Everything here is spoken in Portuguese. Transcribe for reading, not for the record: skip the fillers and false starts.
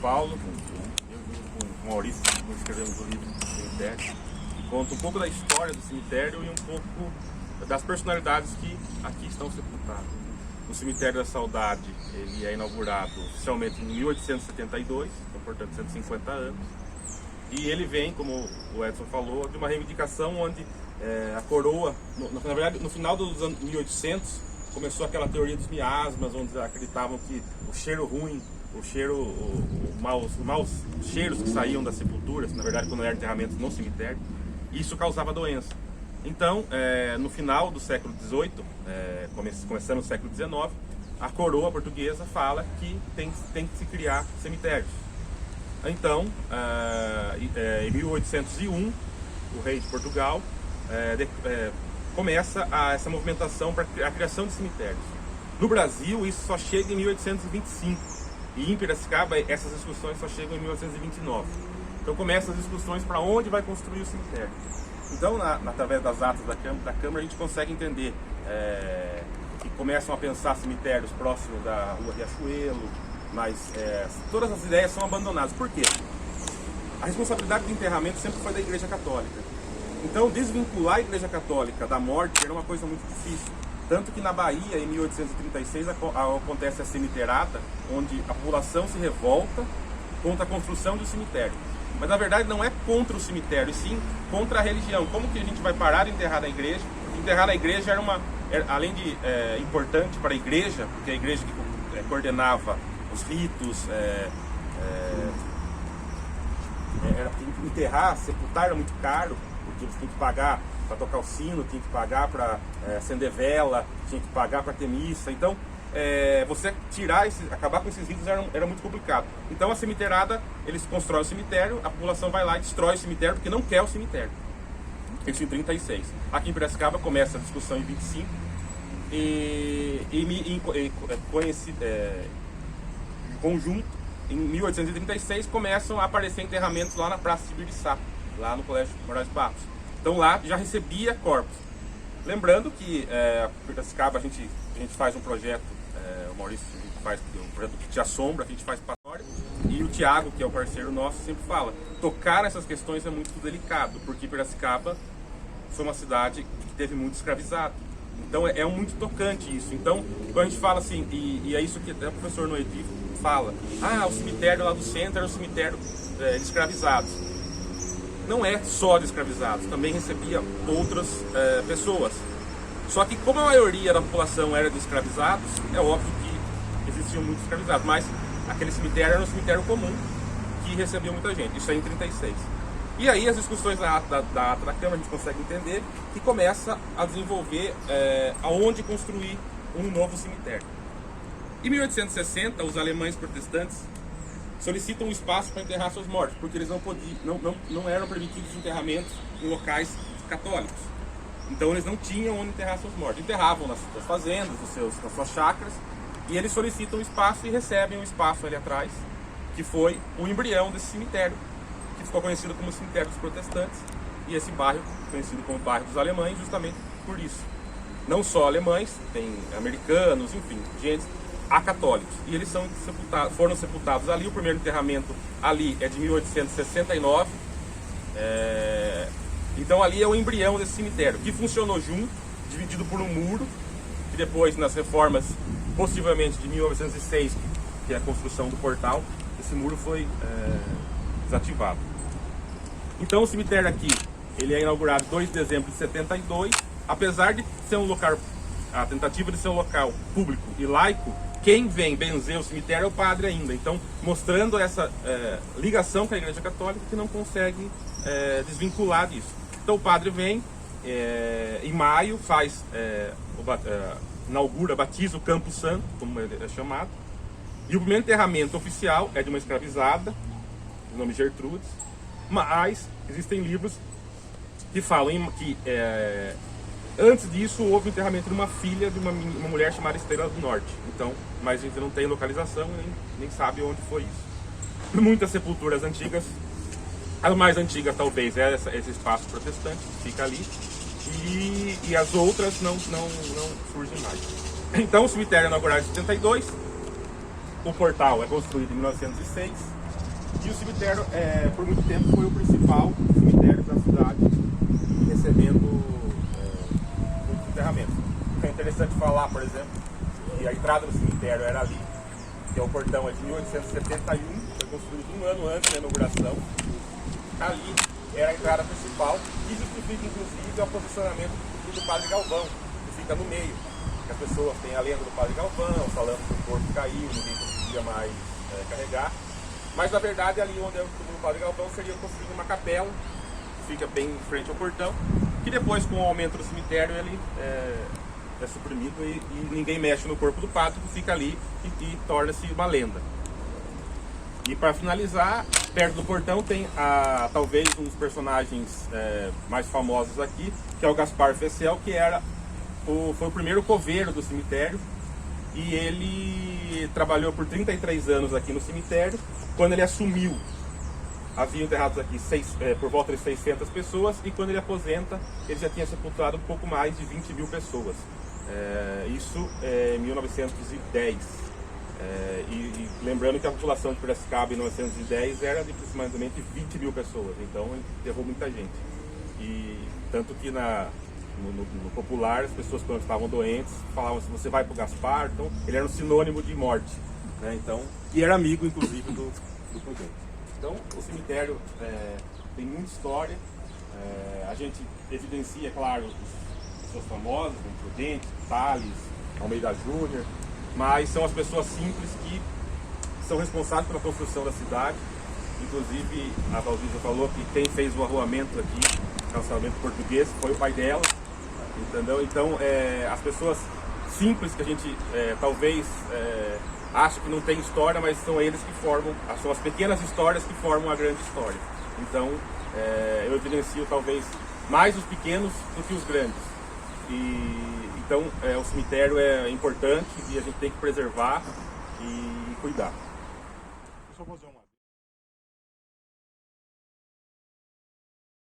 Paulo, eu com o Maurício, nós escrevemos o livro do cemitério, que conta um pouco da história do cemitério e um pouco das personalidades que aqui estão sepultadas. O Cemitério da Saudade, ele é inaugurado oficialmente em 1872, então, portanto 150 anos, e ele vem, como o Edson falou, de uma reivindicação onde a coroa, na verdade no final dos anos 1800, começou aquela teoria dos miasmas, onde acreditavam que o cheiro ruim, os maus cheiros que saíam das sepulturas, na verdade quando era enterramento no cemitério, isso causava doença. Então, no final do século XVIII, começando no século XIX, a coroa portuguesa fala que tem que se criar cemitérios. Então, em 1801, o rei de Portugal começa essa movimentação para a criação de cemitérios. No Brasil, isso só chega em 1825. E em Piracicaba, essas discussões só chegam em 1829. Então começam as discussões para onde vai construir o cemitério. Então, através das atas da Câmara, a gente consegue entender que começam a pensar cemitérios próximos da Rua Riachuelo, mas todas as ideias são abandonadas. Por quê? A responsabilidade do enterramento sempre foi da Igreja Católica. Então, desvincular a Igreja Católica da morte era uma coisa muito difícil. Tanto que na Bahia, em 1836, acontece a cemiteirada, onde a população se revolta contra a construção de um cemitério. Mas na verdade não é contra o cemitério, e sim contra a religião. Como que a gente vai parar de enterrar na igreja? Enterrar na igreja além de importante para a igreja, porque a igreja que coordenava os ritos, enterrar, sepultar era muito caro, porque eles tinham que pagar para tocar o sino, tinha que pagar para acender vela, tinha que pagar para ter missa. Então, você acabar com esses ritos era muito complicado. Então a cemiteirada, eles constroem o cemitério, a população vai lá e destrói o cemitério porque não quer o cemitério. Isso em 36. Aqui em Piracicaba começa a discussão em 25 em conjunto, em 1836 começam a aparecer enterramentos lá na Praça de Biriçá, lá no Colégio Moraes Barros. Então lá já recebia corpos. Lembrando que Piracicaba a gente faz um projeto, o Maurício faz um projeto que te assombra, que a gente faz pastório, e o Tiago, que é o parceiro nosso, sempre fala, tocar nessas questões é muito delicado, porque Piracicaba foi uma cidade que teve muito escravizado. Então é muito tocante isso. Então, quando a gente fala assim, e é isso que até o professor Noedi fala, o cemitério lá do centro era o cemitério de escravizados. Não é só de escravizados, também recebia outras pessoas. Só que como a maioria da população era de escravizados, é óbvio que existiam muitos escravizados, mas aquele cemitério era um cemitério comum que recebia muita gente, isso aí em 36. E aí as discussões da ata da Câmara a gente consegue entender que começa a desenvolver aonde construir um novo cemitério. Em 1860, os alemães protestantes solicitam um espaço para enterrar seus mortos, porque eles não eram permitidos enterramentos em locais católicos. Então eles não tinham onde enterrar seus mortos. Enterravam nas suas fazendas, nas suas chácaras, e eles solicitam um espaço e recebem um espaço ali atrás, que foi o embrião desse cemitério, que ficou conhecido como Cemitério dos Protestantes, e esse bairro conhecido como Bairro dos Alemães justamente por isso. Não só alemães, tem americanos, enfim, gente, há católicos. E eles foram sepultados ali. O primeiro enterramento ali é de 1869. Então ali é o embrião desse cemitério, que funcionou junto, dividido por um muro, que depois nas reformas, possivelmente de 1906, que é a construção do portal, esse muro foi desativado. Então o cemitério aqui, ele é inaugurado em 2 de dezembro de 72, apesar de ser um local, a tentativa de ser um local público e laico, quem vem benzer o cemitério é o padre ainda. Então, mostrando essa ligação com a Igreja Católica que não consegue desvincular disso. Então o padre vem, em maio, inaugura, batiza o Campo Santo, como ele é chamado. E o primeiro enterramento oficial é de uma escravizada, de nome Gertrudes, mas existem livros que falam que antes disso houve o enterramento de uma filha de uma mulher chamada Estrela do Norte. Então, mas a gente não tem localização, nem sabe onde foi isso. Muitas sepulturas antigas, a mais antiga talvez é esse espaço protestante que fica ali, e as outras não surgem mais. Então o cemitério é inaugurado em 72, o portal é construído em 1906, E o cemitério, por muito tempo, foi o principal cemitério da cidade, recebendo muitos enterramentos. É interessante falar, por exemplo, que a entrada do cemitério era ali, que é o portão de 1871, foi construído um ano antes da inauguração. Ali era a entrada principal, que justifica inclusive o posicionamento do Padre Galvão, que fica no meio. As pessoas têm a lenda do Padre Galvão, falando que o corpo caiu, ninguém conseguia mais carregar. Mas na verdade ali onde é o túmulo do Padre Galvão seria construída uma capela, que fica bem em frente ao portão, que depois com o aumento do cemitério ele é suprimido e ninguém mexe no corpo do padre, que fica ali e torna-se uma lenda. E para finalizar, perto do portão tem talvez um dos personagens mais famosos aqui, que é o Gaspar Fessel, que foi o primeiro coveiro do cemitério, e ele trabalhou por 33 anos aqui no cemitério. Quando ele assumiu, havia enterrados aqui por volta de 600 pessoas, e quando ele aposenta, ele já tinha sepultado um pouco mais de 20 mil pessoas. Isso em 1910. E lembrando que a população de Piracicaba em 1910 era de aproximadamente 20 mil pessoas, então ele enterrou muita gente. E tanto que no popular, as pessoas quando estavam doentes falavam assim: você vai para o Gaspar. Então ele era um sinônimo de morte, né? Então, e era amigo inclusive do Prudente. Então o cemitério tem muita história. A gente evidencia, claro, as pessoas famosas, como Prudente, Tales, Almeida Júnior, mas são as pessoas simples que são responsáveis pela construção da cidade. Inclusive a Valdísia falou que quem fez o arruamento aqui, calçamento português, foi o pai dela, entendeu? Então as pessoas simples que a gente talvez acha que não tem história, mas são eles que formam, são as pequenas histórias que formam a grande história. Então eu evidencio talvez mais os pequenos do que os grandes. Então o cemitério é importante e a gente tem que preservar e cuidar. Deixa eu fazer uma